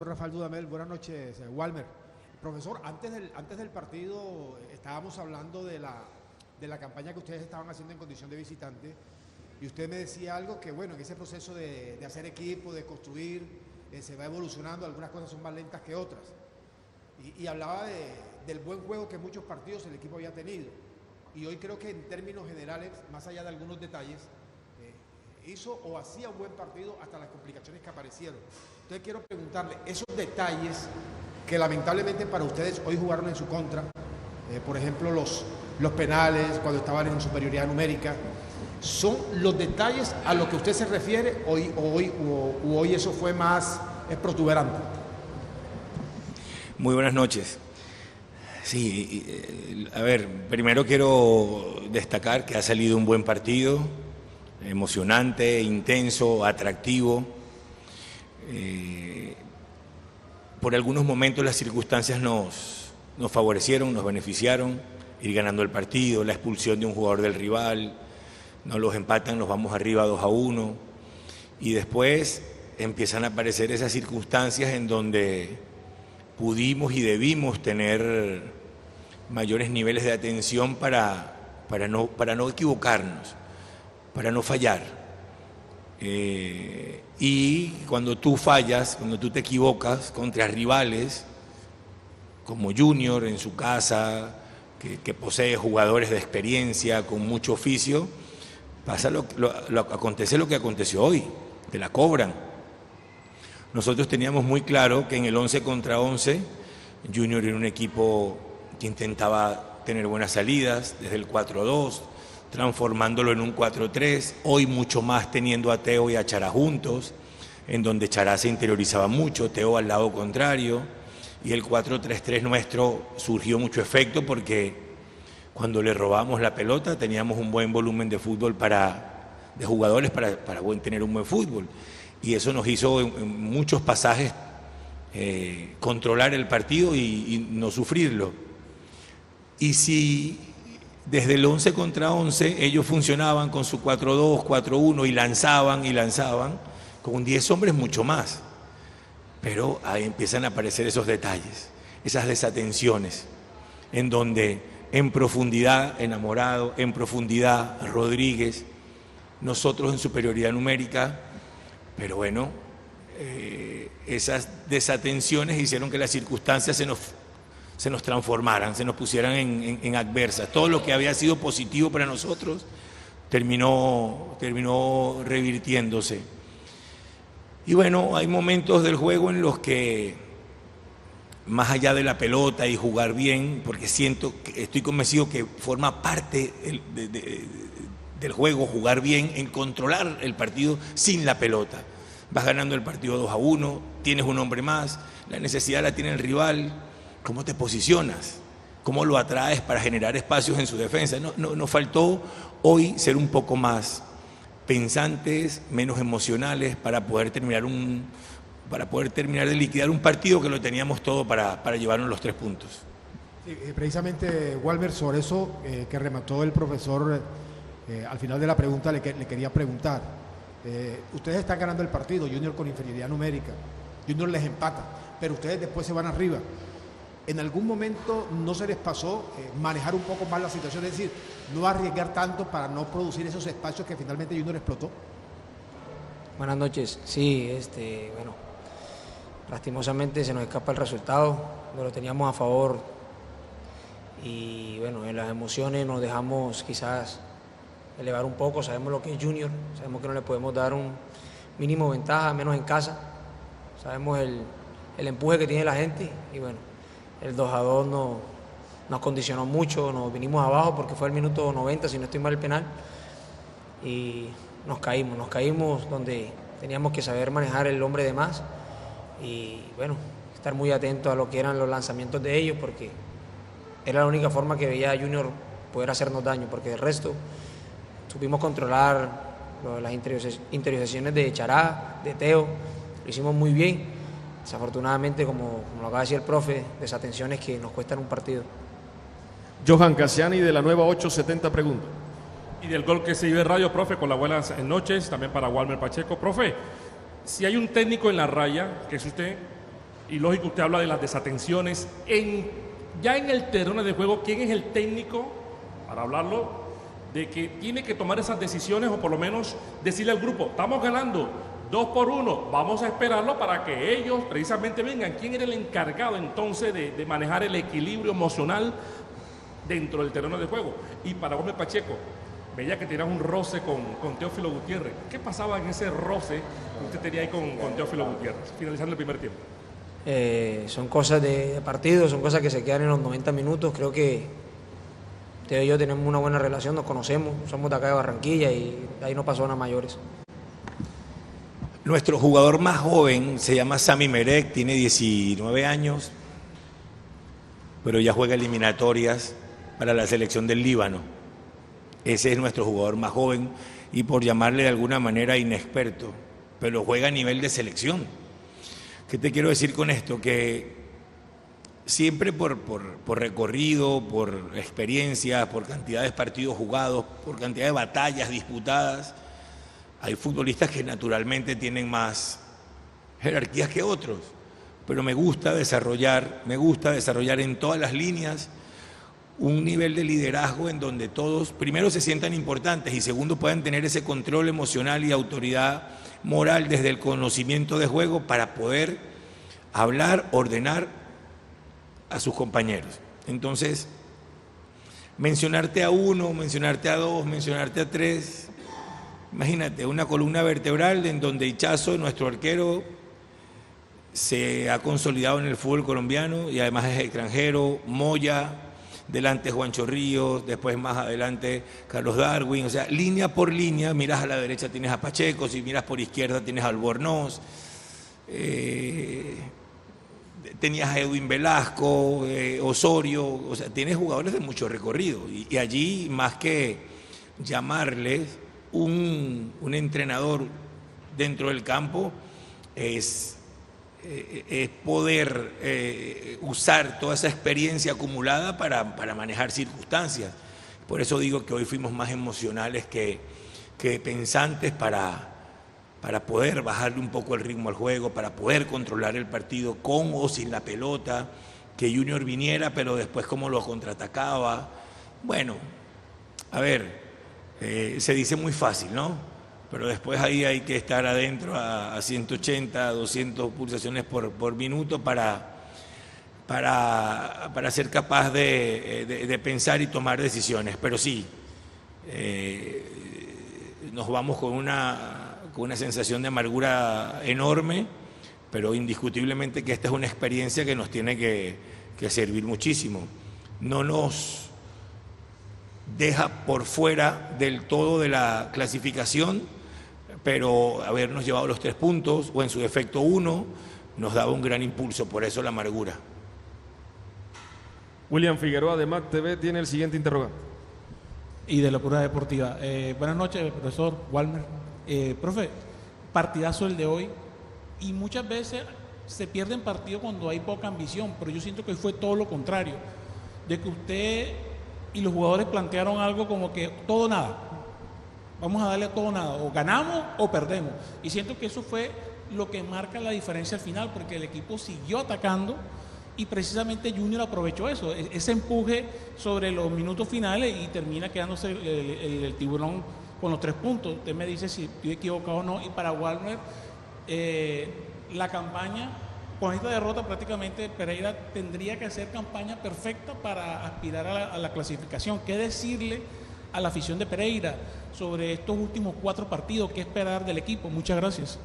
Rafael Dudamel, buenas noches, Walmer. Profesor, antes del partido estábamos hablando de la campaña que ustedes estaban haciendo en condición de visitante y usted me decía algo que, bueno, en ese proceso de hacer equipo, de construir, se va evolucionando, algunas cosas son más lentas que otras. Y hablaba del buen juego que en muchos partidos el equipo había tenido. Y hoy creo que en términos generales, más allá de algunos detalles, hizo o hacía un buen partido hasta las complicaciones que aparecieron. Entonces quiero preguntarle, esos detalles que lamentablemente para ustedes hoy jugaron en su contra, por ejemplo los penales, cuando estaban en superioridad numérica, ¿son los detalles a los que usted se refiere hoy eso fue más protuberante? Muy buenas noches. Sí, a ver, primero quiero destacar que ha salido un buen partido, emocionante, intenso, atractivo. Por algunos momentos las circunstancias nos favorecieron, nos beneficiaron, ir ganando el partido, la expulsión de un jugador del rival, nos los empatan, nos vamos arriba 2-1 y después empiezan a aparecer esas circunstancias en donde pudimos y debimos tener mayores niveles de atención para no equivocarnos, para no fallar. Y cuando tú fallas, cuando tú te equivocas contra rivales como Junior en su casa, que posee jugadores de experiencia, con mucho oficio, acontece lo que aconteció hoy, te la cobran. Nosotros teníamos muy claro que en el 11 contra 11, Junior era un equipo que intentaba tener buenas salidas desde el 4-2, transformándolo en un 4-3, hoy mucho más teniendo a Teo y a Chará juntos, en donde Chará se interiorizaba mucho, Teo al lado contrario, y el 4-3-3 nuestro surgió mucho efecto porque cuando le robamos la pelota teníamos un buen volumen de fútbol de jugadores para tener un buen fútbol, y eso nos hizo en muchos pasajes controlar el partido y no sufrirlo. Y si desde el 11 contra 11 ellos funcionaban con su 4-2, 4-1 y lanzaban, con 10 hombres mucho más. Pero ahí empiezan a aparecer esos detalles, esas desatenciones, en donde en profundidad Enamorado, en profundidad Rodríguez, nosotros en superioridad numérica, pero bueno, esas desatenciones hicieron que las circunstancias se nos transformaran, se nos pusieran en adversas. Todo lo que había sido positivo para nosotros terminó revirtiéndose. Y bueno, hay momentos del juego en los que, más allá de la pelota y jugar bien, porque estoy convencido que forma parte del juego, jugar bien, en controlar el partido sin la pelota. Vas ganando el partido 2-1, tienes un hombre más, la necesidad la tiene el rival. ¿Cómo te posicionas? ¿Cómo lo atraes para generar espacios en su defensa? Nos faltó hoy ser un poco más pensantes, menos emocionales para poder terminar de liquidar un partido que lo teníamos todo para llevarnos los 3 puntos. Sí, precisamente, Walmer, sobre eso que remató el profesor al final de la pregunta le quería preguntar. Ustedes están ganando el partido, Junior con inferioridad numérica, Junior les empata, pero ustedes después se van arriba. ¿En algún momento no se les pasó manejar un poco más la situación, es decir, no arriesgar tanto para no producir esos espacios que finalmente Junior explotó? Buenas noches. Sí, bueno, lastimosamente se nos escapa el resultado, no lo teníamos a favor y bueno, en las emociones nos dejamos quizás elevar un poco, sabemos lo que es Junior, sabemos que no le podemos dar un mínimo ventaja, menos en casa, sabemos el empuje que tiene la gente y bueno, el 2-2 nos condicionó mucho, nos vinimos abajo porque fue el minuto 90, si no estoy mal, el penal, y nos caímos donde teníamos que saber manejar el hombre de más y bueno, estar muy atentos a lo que eran los lanzamientos de ellos porque era la única forma que veía a Junior poder hacernos daño, porque del resto supimos controlar las interiorizaciones de Chará, de Teo, lo hicimos muy bien. Desafortunadamente, como lo acaba de decir el profe, desatenciones que nos cuestan un partido. Johan Cassiani de la Nueva 870 pregunta. Y del gol que se vive Radio, profe, con las buenas noches, también para Walmer Pacheco. Profe, si hay un técnico en la raya, que es usted, y lógico, usted habla de las desatenciones. Ya en el terreno de juego, ¿quién es el técnico, para hablarlo, de que tiene que tomar esas decisiones o por lo menos decirle al grupo, estamos ganando 2-1, vamos a esperarlo para que ellos precisamente vengan? ¿Quién era el encargado entonces de manejar el equilibrio emocional dentro del terreno de juego? Y para Gómez Pacheco, veía que tenías un roce con Teófilo Gutiérrez. ¿Qué pasaba en ese roce que usted tenía ahí con Teófilo Gutiérrez, finalizando el primer tiempo? Son cosas de partido, son cosas que se quedan en los 90 minutos. Creo que Teo y yo tenemos una buena relación, nos conocemos, somos de acá de Barranquilla y ahí no pasó nada mayores. Nuestro jugador más joven se llama Sami Merek, tiene 19 años, pero ya juega eliminatorias para la selección del Líbano. Ese es nuestro jugador más joven y, por llamarle de alguna manera, inexperto, pero juega a nivel de selección. ¿Qué te quiero decir con esto? Que siempre por recorrido, por experiencia, por cantidad de partidos jugados, por cantidad de batallas disputadas, hay futbolistas que naturalmente tienen más jerarquías que otros, pero me gusta desarrollar en todas las líneas un nivel de liderazgo en donde todos, primero, se sientan importantes y segundo, puedan tener ese control emocional y autoridad moral desde el conocimiento de juego para poder hablar, ordenar a sus compañeros. Entonces, mencionarte a uno, mencionarte a dos, mencionarte a tres, imagínate, una columna vertebral en donde Ichazo, nuestro arquero, se ha consolidado en el fútbol colombiano y además es extranjero, Moya, delante Juancho Ríos, después más adelante Carlos Darwin, o sea, línea por línea, miras a la derecha tienes a Pacheco, si miras por izquierda tienes a Albornoz, tenías a Edwin Velasco, Osorio, o sea, tienes jugadores de mucho recorrido y allí, más que llamarles un entrenador dentro del campo, es poder usar toda esa experiencia acumulada para manejar circunstancias. Por eso digo que hoy fuimos más emocionales que pensantes para poder bajarle un poco el ritmo al juego, para poder controlar el partido con o sin la pelota, que Junior viniera, pero después cómo lo contraatacaba. Bueno, a ver, se dice muy fácil, ¿no? Pero después ahí hay que estar adentro a 180, 200 pulsaciones por minuto para ser capaz de pensar y tomar decisiones. Pero sí, nos vamos con una sensación de amargura enorme, pero indiscutiblemente que esta es una experiencia que nos tiene que servir muchísimo. No nos deja por fuera del todo de la clasificación, pero habernos llevado los 3 puntos, o en su defecto 1, nos daba un gran impulso, por eso la amargura. William Figueroa de MAC TV tiene el siguiente interrogante. Y de Locura Deportiva. Buenas noches, profesor Walmer. Profe, partidazo el de hoy, y muchas veces se pierden partidos cuando hay poca ambición, pero yo siento que fue todo lo contrario, de que usted y los jugadores plantearon algo como que todo o nada. Vamos a darle a todo o nada, o ganamos o perdemos. Y siento que eso fue lo que marca la diferencia al final, porque el equipo siguió atacando y precisamente Junior aprovechó eso, ese empuje sobre los minutos finales y termina quedándose el tiburón con los 3 puntos. Usted me dice si estoy equivocado o no. Y para Walmer, la campaña, con esta derrota prácticamente Pereira tendría que hacer campaña perfecta para aspirar a la clasificación. ¿Qué decirle a la afición de Pereira sobre estos últimos 4 partidos? ¿Qué esperar del equipo? Muchas gracias.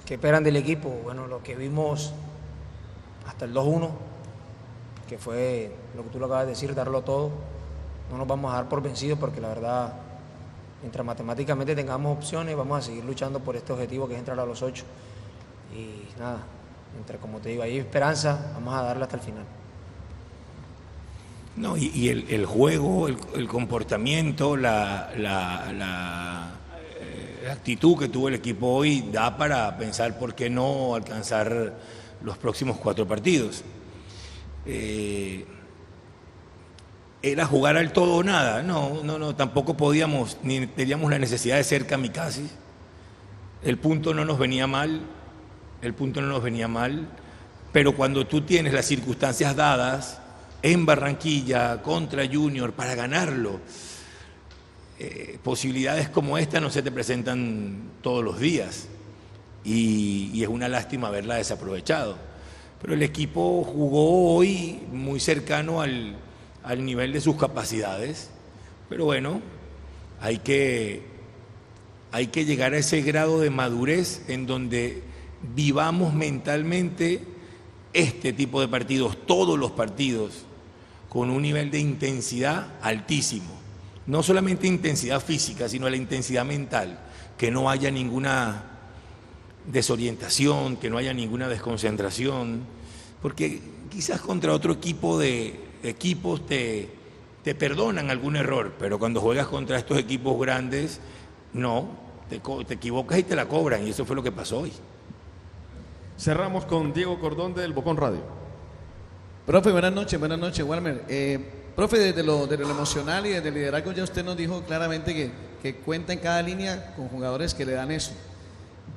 ¿Qué esperan del equipo? Bueno, lo que vimos hasta el 2-1, que fue lo que tú lo acabas de decir, darlo todo. No nos vamos a dar por vencidos porque la verdad, mientras matemáticamente tengamos opciones, vamos a seguir luchando por este objetivo que es entrar a los 8. Y nada, como te digo, hay esperanza, vamos a darle hasta el final. No, y el juego, el comportamiento, la actitud que tuvo el equipo hoy da para pensar por qué no alcanzar los próximos 4 partidos. Era jugar al todo o nada. No, tampoco podíamos, ni teníamos la necesidad de ser kamikazes. El punto no nos venía mal, pero cuando tú tienes las circunstancias dadas en Barranquilla contra Junior para ganarlo, posibilidades como esta no se te presentan todos los días y es una lástima haberla desaprovechado. Pero el equipo jugó hoy muy cercano al nivel de sus capacidades, pero bueno, hay que llegar a ese grado de madurez en donde vivamos mentalmente este tipo de partidos, todos los partidos, con un nivel de intensidad altísimo. No solamente intensidad física, sino la intensidad mental, que no haya ninguna desorientación, que no haya ninguna desconcentración, porque quizás contra otro equipo de equipos te perdonan algún error, pero cuando juegas contra estos equipos grandes, no, te equivocas y te la cobran, y eso fue lo que pasó hoy. Cerramos con Diego Cordón del Bocón Radio. Profe, buenas noches, Walmer. Profe, desde lo emocional y desde el liderazgo ya usted nos dijo claramente que cuenta en cada línea con jugadores que le dan eso.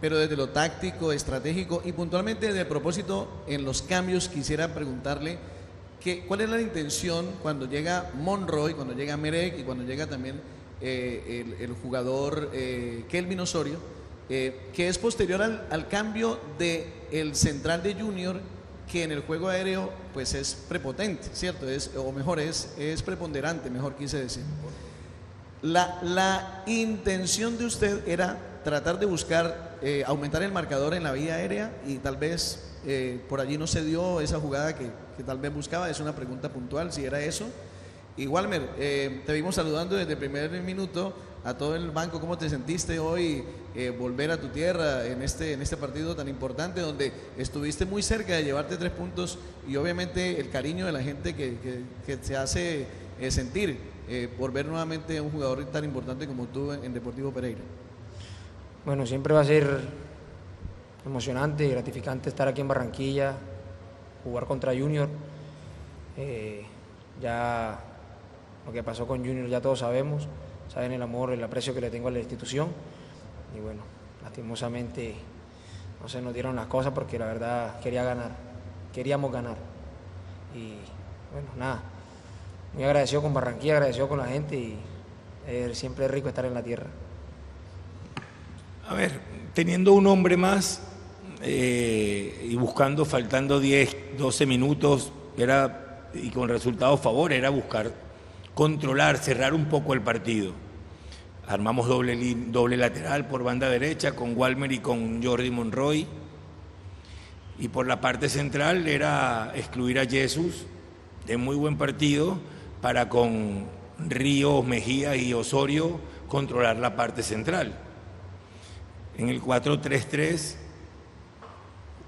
Pero desde lo táctico, estratégico y puntualmente desde el propósito en los cambios, quisiera preguntarle cuál es la intención cuando llega Monroy, cuando llega Merek y cuando llega también el jugador Kelvin Osorio, que es posterior al cambio del central de Junior, que en el juego aéreo pues es prepotente, ¿cierto? Es preponderante, mejor quise decir. La intención de usted era tratar de buscar aumentar el marcador en la vía aérea y tal vez por allí no se dio esa jugada que tal vez buscaba. Es una pregunta puntual, si era eso. Y Walmer, te vimos saludando desde el primer minuto a todo el banco. ¿Cómo te sentiste hoy volver a tu tierra en este partido tan importante donde estuviste muy cerca de llevarte 3 puntos y obviamente el cariño de la gente que se hace sentir por ver nuevamente a un jugador tan importante como tú en Deportivo Pereira? Bueno, siempre va a ser emocionante y gratificante estar aquí en Barranquilla, jugar contra Junior. Ya lo que pasó con Junior ya todos sabemos, saben el amor, el aprecio que le tengo a la institución y bueno, lastimosamente no se nos dieron las cosas porque la verdad queríamos ganar y bueno, nada, muy agradecido con Barranquilla, agradecido con la gente y siempre es rico estar en la tierra. A ver, teniendo un hombre más y buscando, faltando 10, 12 minutos, y con resultado a favor, era buscar controlar, cerrar un poco el partido. Armamos doble lateral por banda derecha con Walmer y con Jordi Monroy. Y por la parte central era excluir a Jesús, de muy buen partido, para con Ríos, Mejía y Osorio controlar la parte central. En el 4-3-3,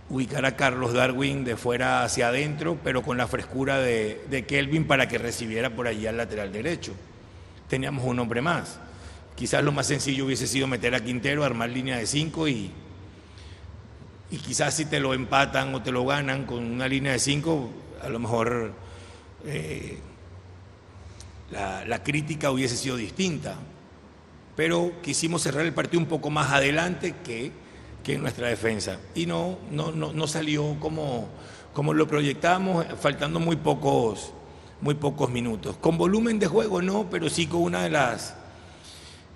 ubicar a Carlos Darwin de fuera hacia adentro, pero con la frescura de Kelvin para que recibiera por allí al lateral derecho. Teníamos un hombre más. Quizás lo más sencillo hubiese sido meter a Quintero, armar línea de 5 y quizás si te lo empatan o te lo ganan con una línea de 5, a lo mejor la crítica hubiese sido distinta. Pero quisimos cerrar el partido un poco más adelante que en nuestra defensa. Y no salió como lo proyectábamos, faltando muy pocos minutos. Con volumen de juego no, pero sí con una de las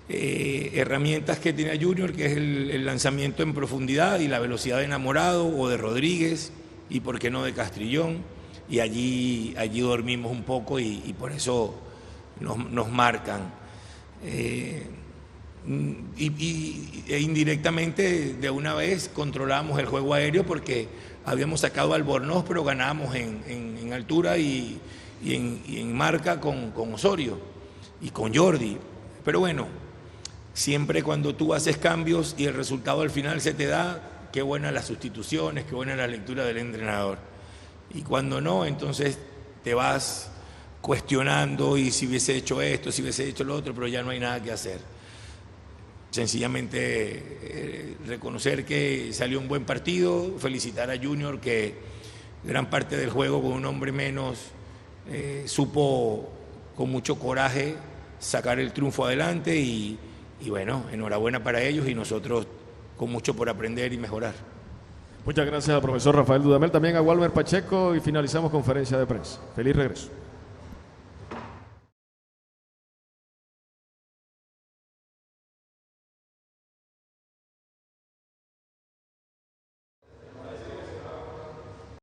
herramientas que tiene Junior, que es el lanzamiento en profundidad y la velocidad de Enamorado o de Rodríguez, y por qué no de Castrillón. Y allí dormimos un poco y por eso nos marcan. E indirectamente de una vez controlamos el juego aéreo porque habíamos sacado a Albornoz, pero ganábamos en altura y en marca con Osorio y con Jordi. Pero bueno, siempre cuando tú haces cambios y el resultado al final se te da, qué buenas las sustituciones, qué buena la lectura del entrenador. Y cuando no, entonces te vas cuestionando y si hubiese hecho esto, si hubiese hecho lo otro, pero ya no hay nada que hacer. Sencillamente reconocer que salió un buen partido, felicitar a Junior que gran parte del juego con un hombre menos supo con mucho coraje sacar el triunfo adelante y bueno, enhorabuena para ellos y nosotros con mucho por aprender y mejorar. Muchas gracias al profesor Rafael Dudamel, también a Walmer Pacheco y finalizamos conferencia de prensa. Feliz regreso.